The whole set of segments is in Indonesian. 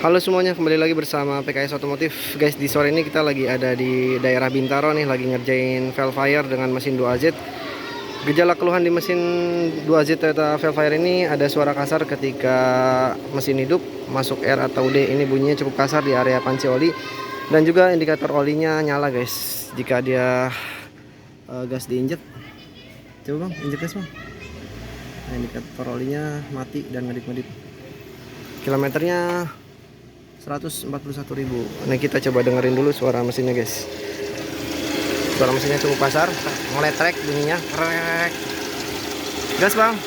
Halo semuanya, kembali lagi bersama PKS Otomotif. Guys, di sore ini kita lagi ada di daerah Bintaro nih, lagi ngerjain valve fire dengan mesin 2AZ. Gejala keluhan di mesin 2AZ Toyota valve fire ini ada suara kasar ketika mesin hidup, masuk R atau D. Ini bunyinya cukup kasar di area panci oli, dan juga indikator olinya nyala guys. Jika dia gas diinjek, coba bang, injek gas bang. Nah, indikator olinya mati dan ngedip-ngedip. Kilometernya 141.000. Nah, kita coba dengerin dulu suara mesinnya guys. Suara mesinnya cukup kasar, ngeletrek bunyinya, krek. Gas bang.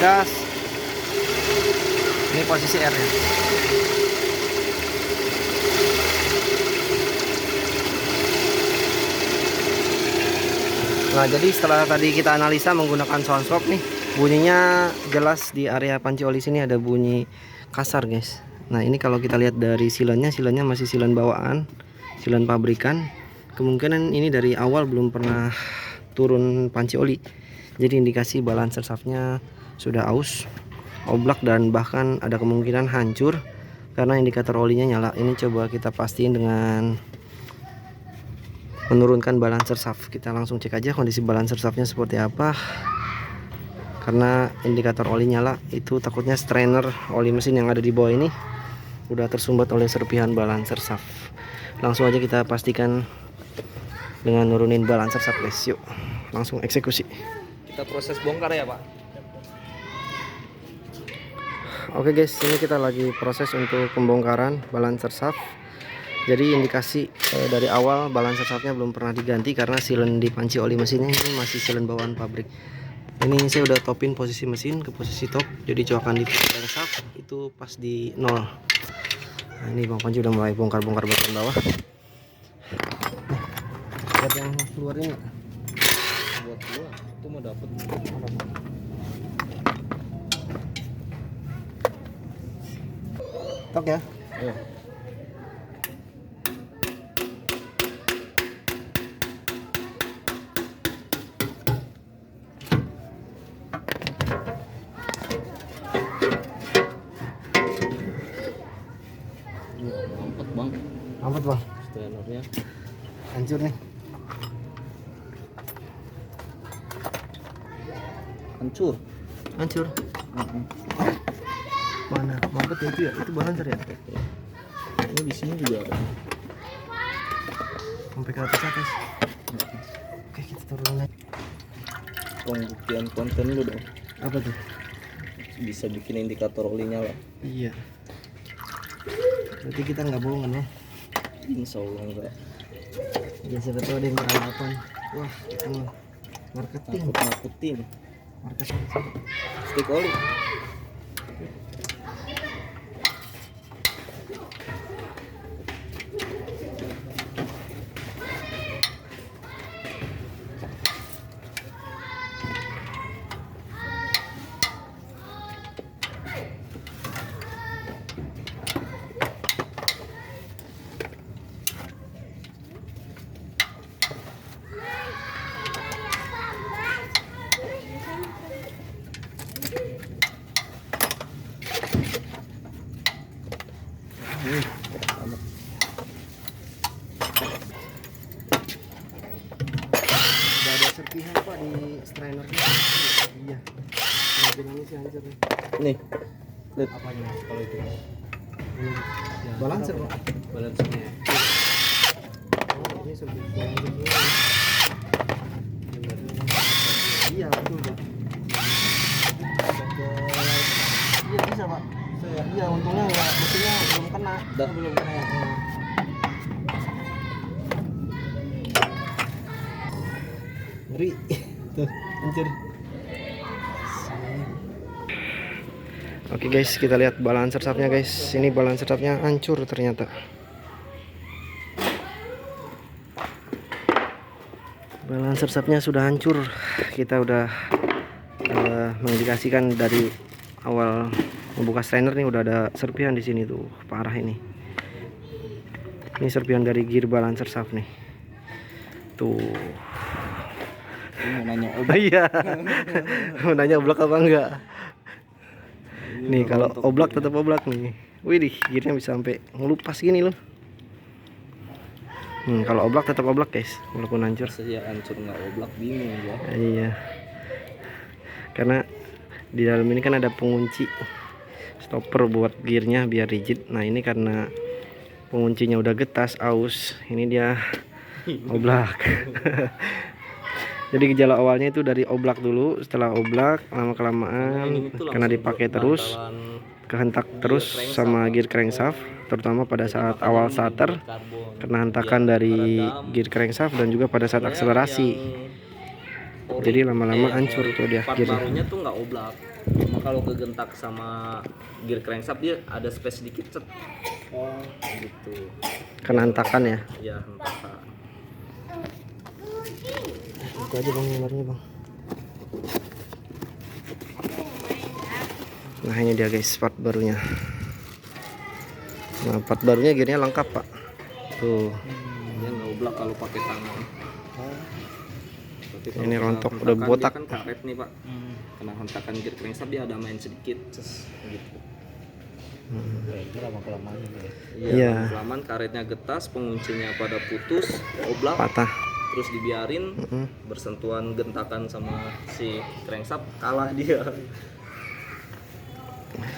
Gas. Ini posisi R nya. Nah, jadi setelah tadi kita analisa menggunakan sound swab nih, bunyinya jelas di area panci oli sini ada bunyi kasar guys. Nah, ini kalau kita lihat dari silennya masih silen bawaan, silen pabrikan. Kemungkinan ini dari awal belum pernah turun panci oli. Jadi indikasi balancer shaftnya sudah aus, oblak, dan bahkan ada kemungkinan hancur karena indikator olinya nyala. Ini coba kita pastiin dengan menurunkan balancer shaft. Kita langsung cek aja kondisi balancer shaftnya seperti apa. Karena indikator oli nyala, itu takutnya strainer oli mesin yang ada di bawah ini udah tersumbat oleh serpihan balancer shaft. Langsung aja kita pastikan dengan nurunin balancer shaft guys. Yuk, langsung eksekusi. Kita proses bongkar ya Pak. Oke guys, ini kita lagi proses untuk pembongkaran balancer shaft. Jadi indikasi dari awal balancer shaftnya belum pernah diganti karena silen di panci oli mesinnya ini masih silen bawaan pabrik. Ini saya udah topin posisi mesin ke posisi top, jadi coakan di pedang shaft itu pas di 0. Nah, ini Bang Panji udah mulai bongkar-bongkar bagian bawah. Lihat yang keluar ini. Buat gua itu mau dapet. Tok ya. Iya. Mampet bang. Ampet bang. Stainernya Hancur nih. hancur. Hancur. Mana? Mampet ya itu ya? Itu balancer ya? Ini di sini juga ada. Sampai ke atas. Oke, kita turun lagi. Pembuktian konten lu dong. Apa tuh? Bisa bikin indikator oli nyala. Iya. Berarti kita nggak bohongan ya? Insya Allah enggak. Ya siapa tahu ada yang beranggapan. Wah, itu mah marketing. Nakutin. Marketing. Stick oli. Udah ada serpihan pak di strainernya. Iya. Mobil ini sih hancur nih. Nih. Lihat Apanya mas kalau itu? Ini ya, balancer pak. balancernya. Oh, ini serpihan balancer semua. Iya betul pak. Iya bisa pak. Iya untungnya nggak, mesinnya belum kena. Belum kena ya. Ngeri. Tuh hancur. Oke guys, kita lihat balancer shaftnya guys. Ini balancer shaftnya hancur ternyata. Balancer shaftnya sudah hancur. Kita udah mengindikasikan dari awal membuka strainer nih udah ada serpihan di sini tuh, parah ini. Ini serpihan dari gear balancer shaft nih. Tuh. Ini mau nanya obat. Iya. Mau nanya oblak apa enggak? Nih kalau oblak tetap oblak nih. Widih, gearnya bisa sampai ngelupas gini loh. Kalau oblak tetap oblak guys, walaupun hancur. Saya hancur nggak oblak bingung ya. Iya. Karena di dalam ini kan ada pengunci stopper buat gearnya biar rigid. Nah ini karena penguncinya udah getas, aus, ini dia oblak. Jadi gejala awalnya itu dari oblak dulu, setelah oblak lama kelamaan karena dipakai terus kehentak terus sama gear crankshaft, terutama pada saat awal starter kena hentakan dari gear crankshaft dan juga pada saat akselerasi. Jadi lama-lama hancur tuh dia gearnya. Barunya tuh nggak oblak. Cuma kalau kegentak sama gear crankshaft dia ada space sedikit cet. Oh, gitu. Kena hentakan ya. Iya, hentakan. Itu aja bang nomornya bang. Nah ini dia guys part barunya. Nah part barunya gearnya lengkap pak. Tuh. Dia nggak oblak kalau pakai tangan. Ini rontok udah botak. Kan karet nih pak. Kena hentakan gear crankshaft dia ada main sedikit, gitu. Lama-kelamaan Iya. Lama-kelamaan karetnya getas, penguncinya pada putus, oblak. Patah. Terus dibiarin bersentuhan gentakan sama si crankshaft, kalah dia.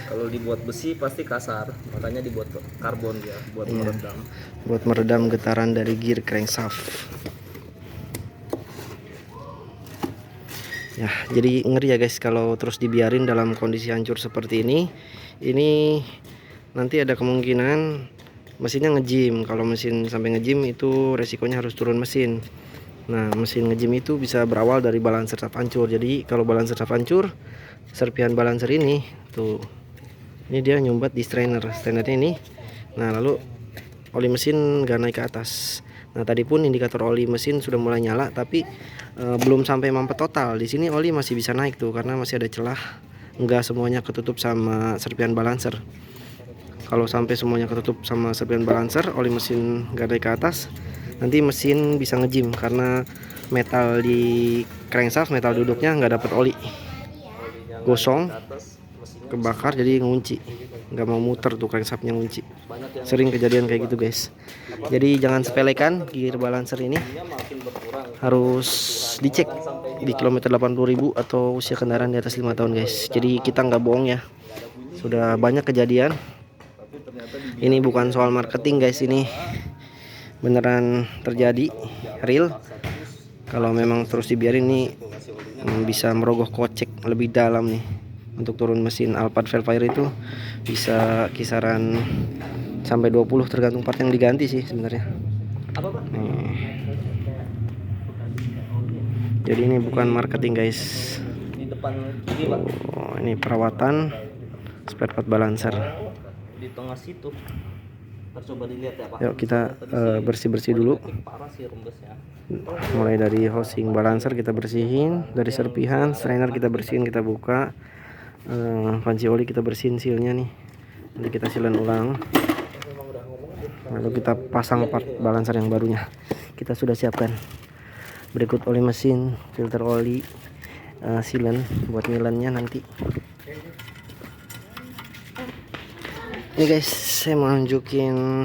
Kalau dibuat besi pasti kasar, makanya dibuat karbon dia buat meredam. Buat meredam getaran dari gear crankshaft. Ya, jadi ngeri ya guys kalau terus dibiarin dalam kondisi hancur seperti ini. Ini nanti ada kemungkinan mesinnya ngejim. Kalau mesin sampai ngejim itu resikonya harus turun mesin. Nah mesin ngejim itu bisa berawal dari balancer shaft hancur. Jadi kalau balancer shaft hancur, serpihan balancer ini tuh, ini dia nyumbat di strainernya ini. Nah lalu oli mesin gak naik ke atas. Nah tadi pun indikator oli mesin sudah mulai nyala, tapi belum sampai mampet total. Di sini oli masih bisa naik tuh karena masih ada celah. Enggak semuanya ketutup sama serpihan balancer. Kalau sampai semuanya ketutup sama serpihan balancer, oli mesin gak naik ke atas, nanti mesin bisa ngejim karena metal di crankshaft, metal duduknya nggak dapat oli, gosong, kebakar jadi ngunci, nggak mau muter tuh crankshaftnya ngunci. Sering kejadian kayak gitu guys. Jadi jangan sepelekan gear balancer ini, harus dicek di kilometer 80.000 atau usia kendaraan di atas 5 tahun guys. Jadi kita nggak bohong ya, sudah banyak kejadian. Ini bukan soal marketing guys, ini beneran terjadi real. Kalau memang terus dibiarin nih bisa merogoh kocek lebih dalam nih. Untuk turun mesin Alphard Velfire itu bisa kisaran sampai 20 tergantung part yang diganti sih sebenarnya. Jadi ini bukan marketing guys. Di depan ini pak. Oh, ini perawatan spare part balancer. Di tengah situ. Coba dilihat ya pak. Yuk kita bersih-bersih dulu. Parah sih rembesnya. Mulai dari housing balancer kita bersihin, dari serpihan strainer kita bersihin, kita buka, panci oli kita bersihin sealnya nih, nanti kita silen ulang, lalu kita pasang part balancer yang barunya kita sudah siapkan. Berikut oli mesin, filter oli, silen buat nyilennya nanti. Ini guys, saya mau nunjukin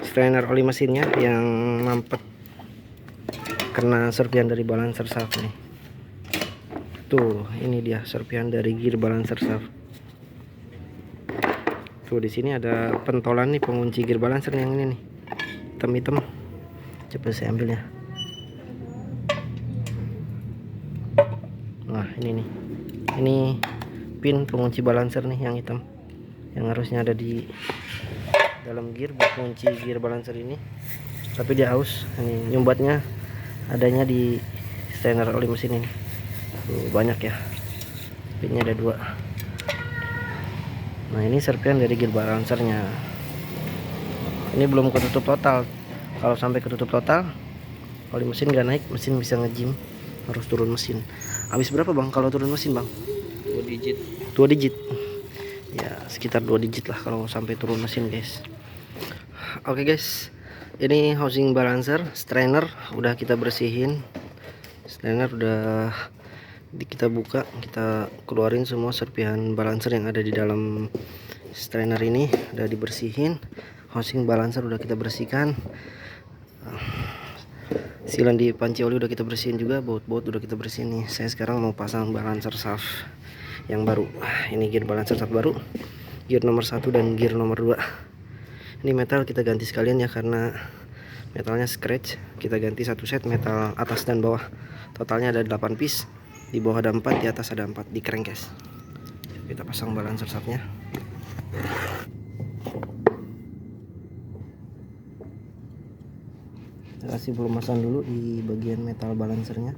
strainer oli mesinnya yang mampet kena serpihan dari balancer shaft nih. Tuh, ini dia serpihan dari gear balancer shaft. Tuh di sini ada pentolan nih pengunci gear balancer yang ini nih, hitam-hitam. Coba saya ambil ya. Nah ini nih, ini pin pengunci balancer nih yang hitam, yang harusnya ada di dalam gear buat kunci gear balancer ini, tapi dia aus. Ini nyumbatnya adanya di strainer oli mesin ini. Tuh, banyak ya, pinnya ada 2. Nah ini serpihan dari gear balancernya. Ini belum ketutup total. Kalau sampai ketutup total, kalau di mesin nggak naik, mesin bisa ngejim, harus turun mesin. Habis berapa bang kalau turun mesin bang? 2 digit. 2 digit. Ya sekitar 2 digit lah kalau sampai turun mesin guys. Oke guys, ini housing balancer strainer udah kita bersihin. Strainer udah kita buka, kita keluarin semua serpihan balancer yang ada di dalam strainer ini, udah dibersihin. Housing balancer udah kita bersihkan, silan di panci oli udah kita bersihin juga, baut-baut udah kita bersihin nih. Saya sekarang mau pasang balancer shaft yang baru. Ini gear balancer shaft baru, gear nomor 1 dan gear nomor 2. Ini metal kita ganti sekalian ya, karena metalnya scratch. Kita ganti satu set metal atas dan bawah. Totalnya ada 8 piece. Di bawah ada 4, di atas ada 4 di crankcase. Kita pasang balancer shaftnya. Kita kasih pelumasan dulu di bagian metal balancernya.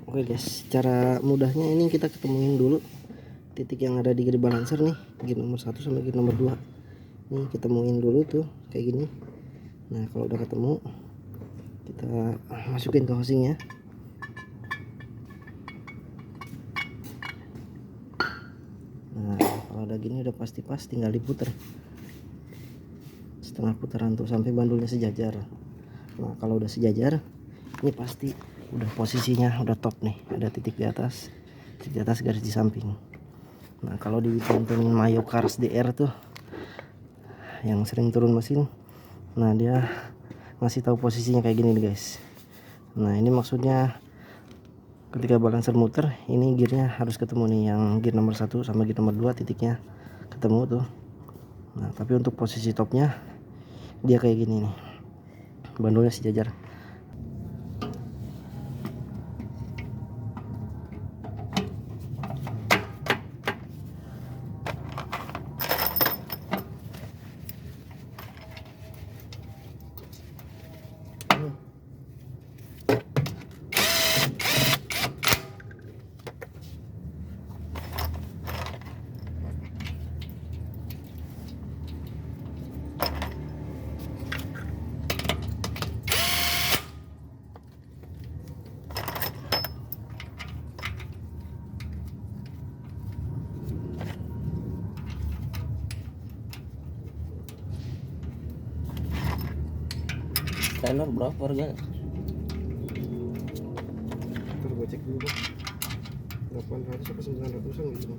Oke guys, cara mudahnya ini kita ketemuin dulu titik yang ada di gear balancer nih, gear nomor 1 sama gear nomor 2. Nih ketemuin dulu tuh kayak gini. Nah kalau udah ketemu, kita masukin ke housingnya. Nah kalau udah gini udah pasti pas, tinggal diputer setengah putaran tuh sampai bandulnya sejajar. Nah kalau udah sejajar, ini pasti udah posisinya udah top nih, ada titik di atas garis di samping. Nah kalau ditontonin Mayo Cars DR tuh yang sering turun mesin, nah dia ngasih tahu posisinya kayak gini nih guys. Nah ini maksudnya ketika balancer muter, ini gearnya harus ketemu nih, yang gear nomor 1 sama gear nomor 2 titiknya ketemu tuh. Nah tapi untuk posisi topnya dia kayak gini nih, bandulnya sejajar. Strainer berapa harganya? Ntar gua cek dulu bang, 800 apa 900an gitu.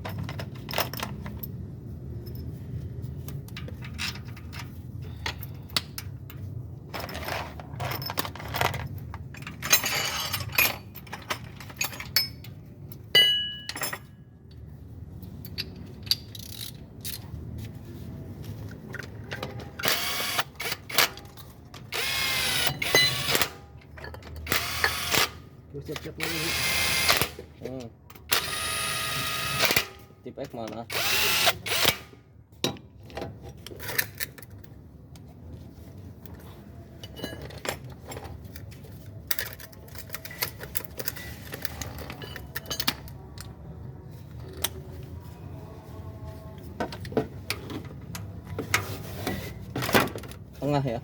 Terus siap-siap dulu. Tip X mana? Tengah ya.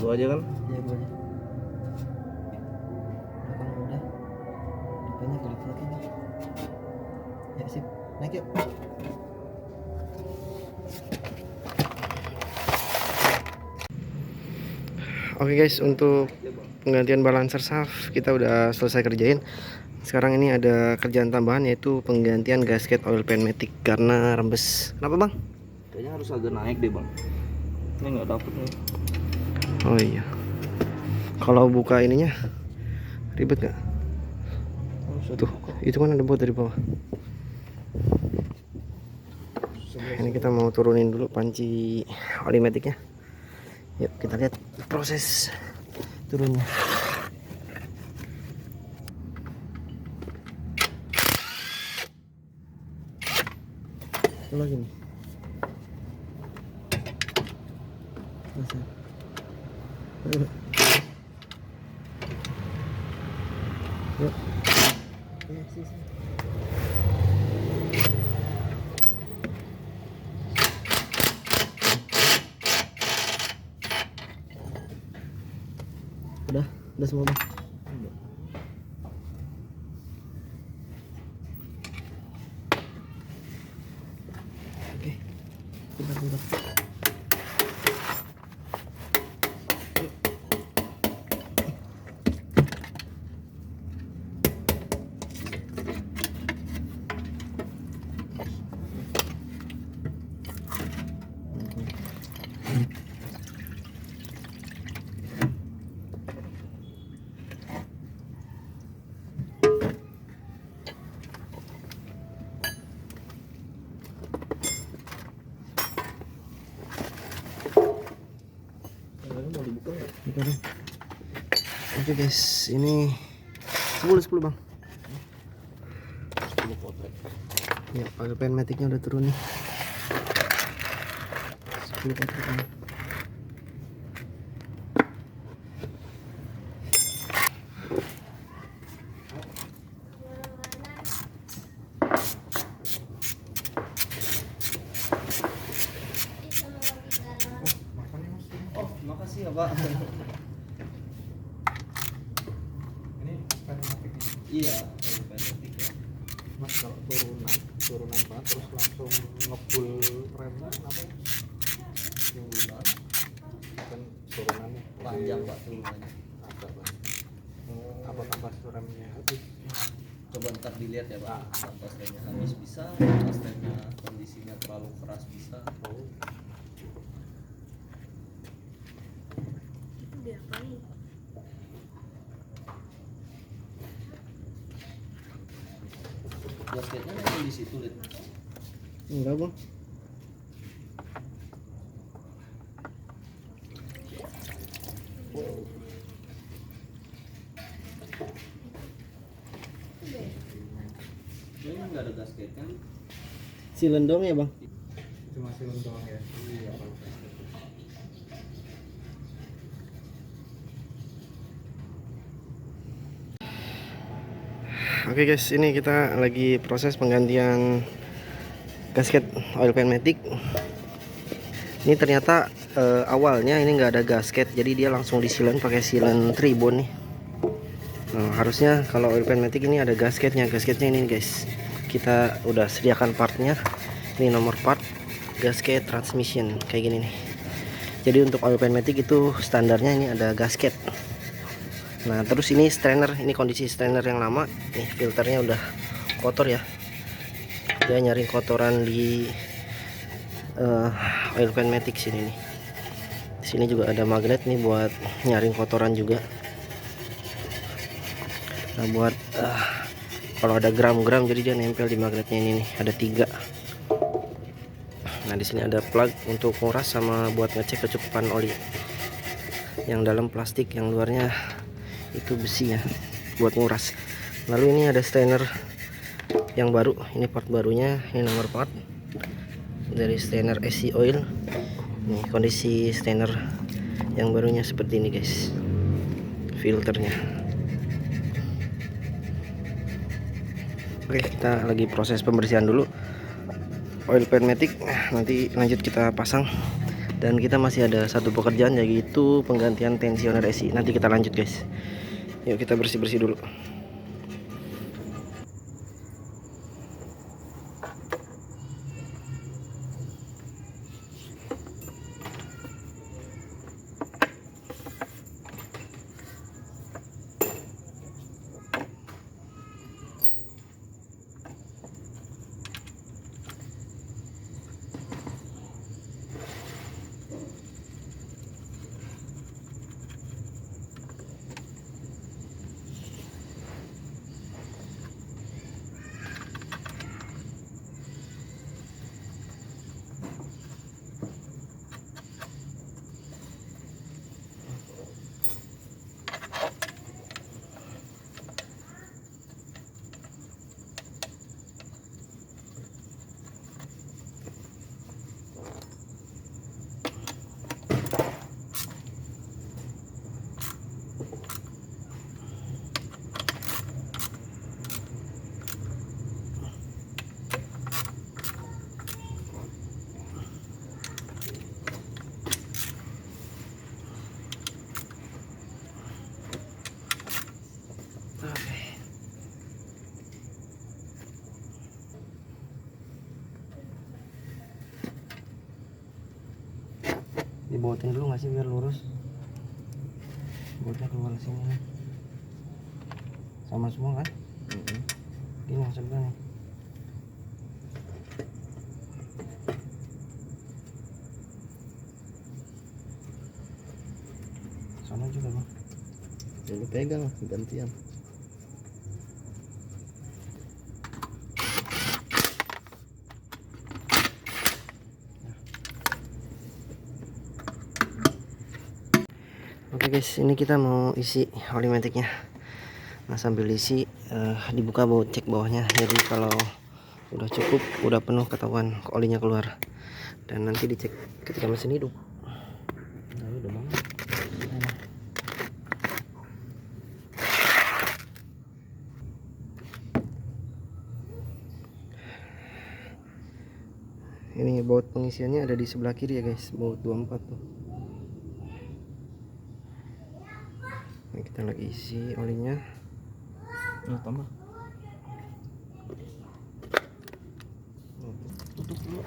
Dua aja kan? Ya gue aja. Belakang udah. Depannya kelip lagi nih. Ya sip, naik yuk. Oke guys, untuk penggantian balancer shaft kita udah selesai kerjain. Sekarang ini ada kerjaan tambahan yaitu penggantian gasket oil pan matic karena rembes. Kenapa bang? Kayaknya harus agak naik deh bang. Ini nggak dapet nih. Oh iya. Kalau buka ininya ribet nggak? Tuh, itu kan ada bot dari bawah. Ini kita mau turunin dulu panci oli maticnya. Yuk kita lihat proses turunnya. Itu lagi nih. Yuk. Udah semua bang. Oke, bentar. Oke guys, ini 10 bang. 10 potret. Ya, oil pan maticnya udah turun nih. 10 potret bang. Oh, makasih ya Pak. Iya, pendetik ya. Mas kalau turunan banget terus langsung ngebul remnya apa ya? Yang bulan Kan turunannya panjang Pak turunannya. agak banget. Apa kampas remnya habis? Coba ntar dilihat ya Pak. Kampas remnya habis bisa, kampas remnya kondisinya terlalu keras bisa. Oh, Itu diapain? Gasketnya memang di situ lihat. Enggak bang. Ini nggak ada gasketnya. Silen dong ya bang. itu masih doang ya. Iya. Oke guys, ini kita lagi proses penggantian gasket oil pan matic. Ini ternyata awalnya ini nggak ada gasket, jadi dia langsung disilen pakai silen tribon nih. Nah, harusnya kalau oil pan matic ini ada gasketnya. Gasketnya ini guys, kita udah sediakan partnya. Ini nomor part gasket transmission kayak gini nih. Jadi untuk oil pan matic itu standarnya ini ada gasket. Nah terus ini strainer, ini kondisi strainer yang lama nih, filternya udah kotor ya, dia nyaring kotoran di oil pan matic sini nih. Di sini juga ada magnet nih buat nyaring kotoran juga. Nah buat kalau ada gram-gram jadi dia nempel di magnetnya ini nih, ada 3. Nah di sini ada plug untuk nguras sama buat ngecek kecukupan oli. Yang dalam plastik, yang luarnya itu besi ya, buat nguras. Lalu ini ada strainer yang baru, ini part barunya, ini nomor part dari strainer SC Oil. Nih kondisi strainer yang barunya seperti ini guys, filternya. Oke, kita lagi proses pembersihan dulu oil pan matic, nanti lanjut kita pasang Dan kita masih ada satu pekerjaan, yaitu penggantian tensioner esi. Nanti kita lanjut guys. Yuk kita bersih-bersih dulu. Dibawatin dulu nggak sih biar lurus? Bautnya keluar sini nih. Sama semua kan? Ini yang sebelah nih. Sama juga bang. Jadi pegang gantian. Oke guys, ini kita mau isi oli maticnya. Nah sambil isi dibuka baut cek bawahnya. Jadi kalau udah cukup, udah penuh ketahuan olinya keluar. Dan nanti dicek ketika mesin hidup. Nah, udah banget. Ini baut pengisiannya ada di sebelah kiri ya guys, baut 24 tuh. Ini kita lagi isi olinya. Tambah. Tutup dulu.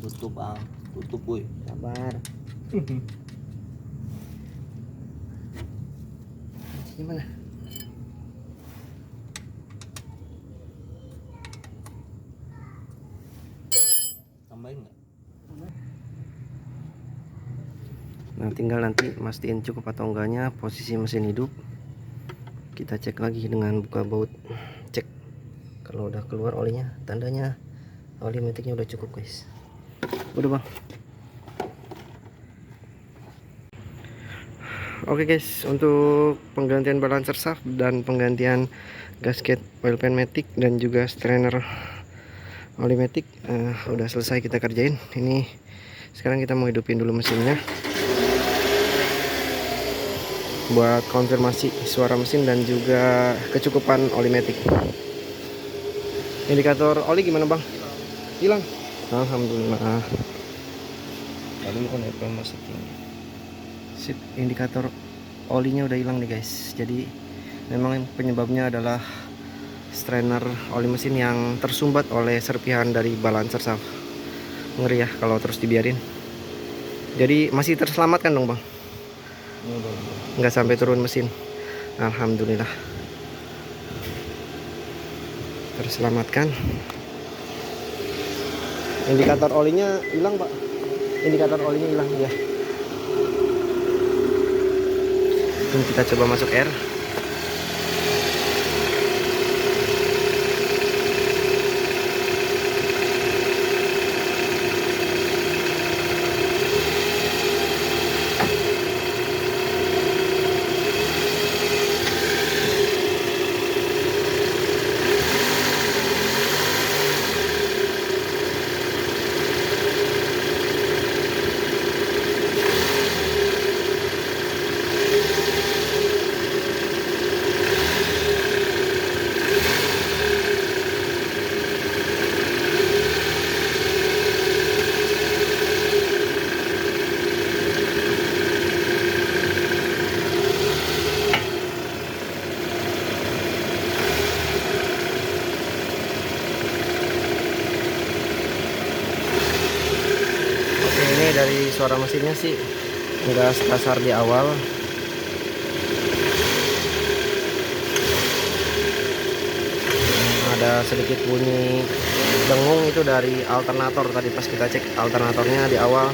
Tutup bang, tutup boy. Sabar. Gimana? Tambahin nggak? Nah tinggal nanti mastiin cukup atau enggaknya posisi mesin hidup. Kita cek lagi dengan buka baut cek. Kalau udah keluar olinya, tandanya oli maticnya udah cukup guys. Udah bang. Oke guys, untuk penggantian balancer shaft dan penggantian gasket oil pan matic dan juga strainer oli matic udah selesai kita kerjain. Ini sekarang kita mau hidupin dulu mesinnya buat konfirmasi suara mesin dan juga kecukupan oli matic. Indikator oli gimana bang? Hilang. Alhamdulillah. Tadi kan FM masih tinggi. Sip, indikator olinya udah hilang nih guys. Jadi memang penyebabnya adalah strainer oli mesin yang tersumbat oleh serpihan dari balancer shaft. Ngeri ya kalau terus dibiarin. Jadi masih terselamatkan dong bang? Nggak sampai turun mesin. Alhamdulillah terselamatkan. Indikator olinya hilang pak. Indikator olinya hilang ya. Ini kita coba masuk air. dari suara mesinnya sih nggak sekasar di awal. Ada sedikit bunyi dengung itu dari alternator tadi pas kita cek alternatornya di awal,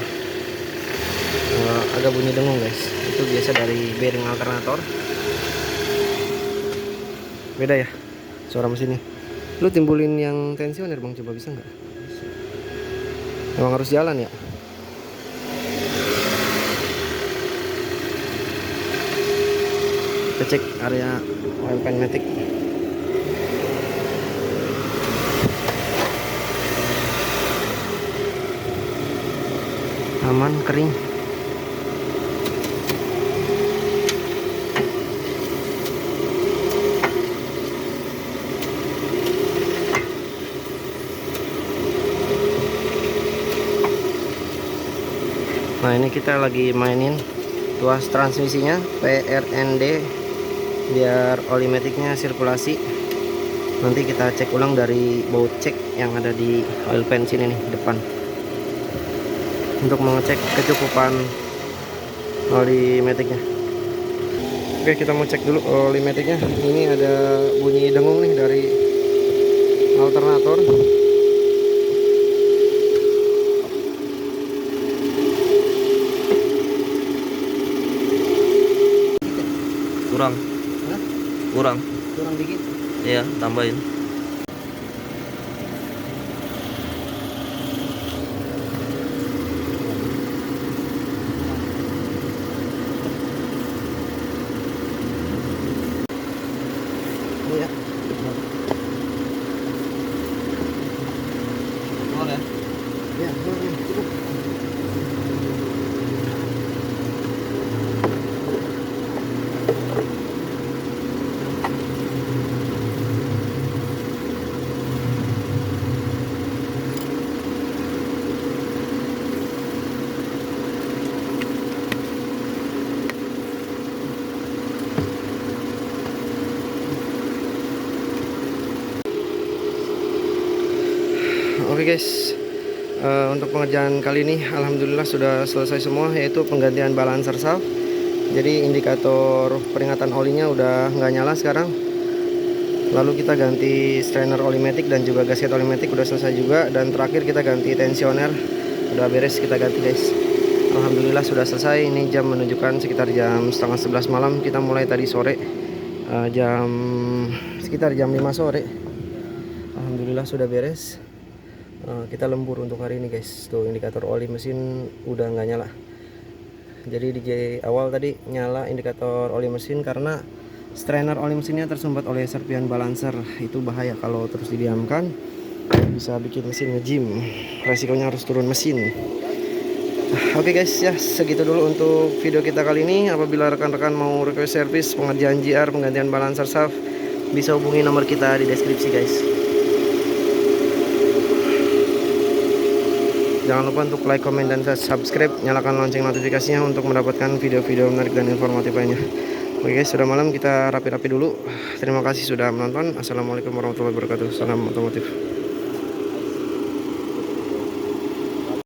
agak bunyi dengung guys. Itu biasa dari bearing alternator. Beda ya suara mesinnya. Lu timbulin yang tensioner bang, coba bisa nggak? Emang harus jalan ya? Kita cek area oil pan matic. Aman, kering. Nah ini kita lagi mainin tuas transmisinya PRND biar oli maticnya sirkulasi. Nanti kita cek ulang dari baut cek yang ada di oil pan sini nih depan, untuk mengecek kecukupan oli maticnya. Oke, kita mau cek dulu oli maticnya. Ini ada bunyi dengung nih dari alternator. Kurang. Hah? Kurang. Kurang dikit. Iya, tambahin. Iya. Keluar ya. Ya, cukup. Oke guys, untuk pengerjaan kali ini alhamdulillah sudah selesai semua, yaitu penggantian balancer shaft. Jadi indikator peringatan olinya udah nggak nyala sekarang. Lalu kita ganti strainer oli matic dan juga gasket oli matic udah selesai juga. Dan terakhir kita ganti tensioner, udah beres kita ganti guys. Alhamdulillah sudah selesai. Ini jam menunjukkan sekitar jam setengah 11 malam. Kita mulai tadi sore, sekitar jam 5 sore. Alhamdulillah sudah beres. Kita lembur untuk hari ini guys. Tuh indikator oli mesin udah nggak nyala. Jadi di awal tadi nyala indikator oli mesin karena strainer oli mesinnya tersumbat oleh serpihan balancer. Itu bahaya kalau terus didiamkan, bisa bikin mesin ngejim. Resikonya harus turun mesin. Oke guys, ya segitu dulu untuk video kita kali ini. Apabila rekan-rekan mau request service pengerjaan JR penggantian balancer shaft, bisa hubungi nomor kita di deskripsi guys. Jangan lupa untuk like, komen, dan subscribe. Nyalakan lonceng notifikasinya untuk mendapatkan video-video menarik dan informatif lainnya. Oke guys, sudah malam, kita rapi-rapi dulu. Terima kasih sudah menonton. Assalamualaikum warahmatullahi wabarakatuh. Salam otomotif.